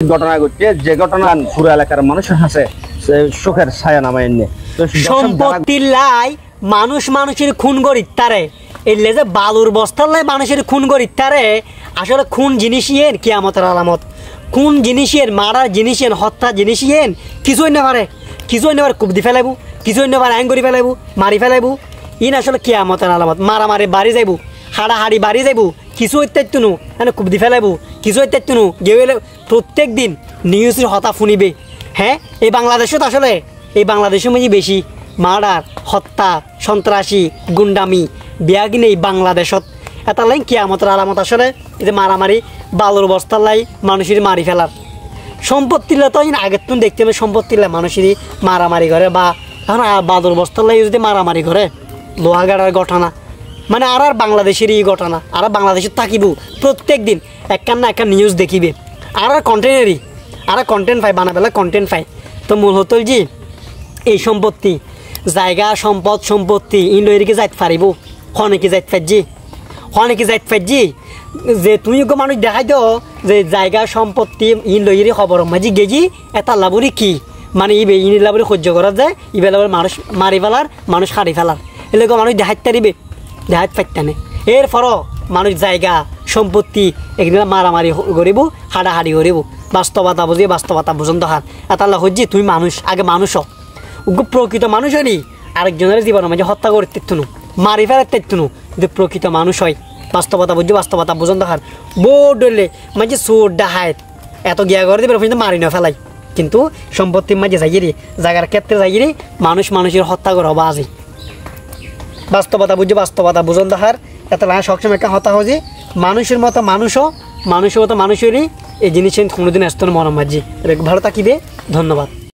ঘটনা ঘটছে যে ঘটনা পুরো এলাকার মানুষের হাসে শোকের ছায়া নামায় নিয়ে সম্পত্তির লাই মানুষের খুন করি তারে এলে যে বালুর বস্তার লাই মানুষের খুন করি তারে আসলে খুন জিনিসের কিয়ামতের আলামত খুন জিনিসের মারার জিনিসের হত্যা জিনিসের কিছুই না পারে কুবদি ফেলাইবো কিছুই না পারে আইন করে ফেলাইবো মারি ফেলাইবো ইন আসলে কিয়ামতের আলামত মারামারি বাড়ি যাইবো হাড়াহাড়ি বাড়ি যাইবো কিছু অত্যাত্যনু মানে কুবদি ফেলাইবো কিছু অত্যাত্যনু গেলে প্রত্যেক দিন নিউজের হতা শুনিবে। হ্যাঁ এই বাংলাদেশত আসলে এই বাংলাদেশের মধ্যে বেশি মার্ডার হত্যা সন্ত্রাসী গুন্ডামি বিয়া কিনে এই বাংলাদেশত এটা লাইন কিয়ামতের আলামত আসলে এই যে মারামারি বালুর বস্তার লাই মানুষের মারি ফেলার সম্পত্তিলে তো আগের তুমি দেখতে হবে সম্পত্তিলে মানুষেরই মারামারি করে বা এখন বালুর বস্তার লাই যদি মারামারি করে লোহাগাড়ার ঘটনা মানে আর বাংলাদেশের এই ঘটনা আর বাংলাদেশের থাকিব প্রত্যেক দিন একখান না একখান নিউজ দেখিবে আর কন্টেন্টেরই আর কন্টেন্ট পাই বানাবেলা কন্টেন্ট পাই তো মূল হতো যে এই সম্পত্তি জায়গা সম্পত্তি ইন লইরিকে যাইতে পারিব হনেকে যাইতে পারজি যে তুমি মানুষ দেখাই দাও যে জায়গা সম্পত্তি ইন লইরি খবর মাঝি গেজি এটা লাভরি কি মানে ইন লাভরি সহ্য করা যায় ইবেলাবার মানুষ মারি ফেলার মানুষ হারি ফেলার এলাকা মানুষ দেখাইতে পারিবে দেখাইতে পারতানে এরপরও মানুষ জায়গা সম্পত্তি এগুলো মারামারি করিব হাড়াহাড়ি করিব বাস্তবতা বুঝি বাস্তবতা বুঝন্ত হার এটা হচ্ছে তুমি মানুষ আগে মানুষ প্রকৃত মানুষ হয়নি আরেকজনের জীবনের মাঝে হত্যা করতে তুনু মারি ফেলাতে তুনু কিন্তু প্রকৃত মানুষ হয় বাস্তবতা বুঝছি বাস্তবতা বুঝন্ত হার বোর্ড ডলে মাঝে সোর ডাহায় এত গিয়া করে দেবে পর্যন্ত মারি না ফেলাই কিন্তু সম্পত্তির মাঝে যাইয়ে জায়গার ক্ষেত্রে যাইয়ে মানুষের হত্যা করা বাজে বাস্তবতা বুঝছি বাস্তবতা বুঝন্ত হার এত লাগে সবসময় একটা হত্যা হচ্ছে মানুষের মতো মানুষের মতো মানুষেরই এই জিনিস কোনোদিন আসতো না মরম মাঝি ভালো থাকিবে ধন্যবাদ।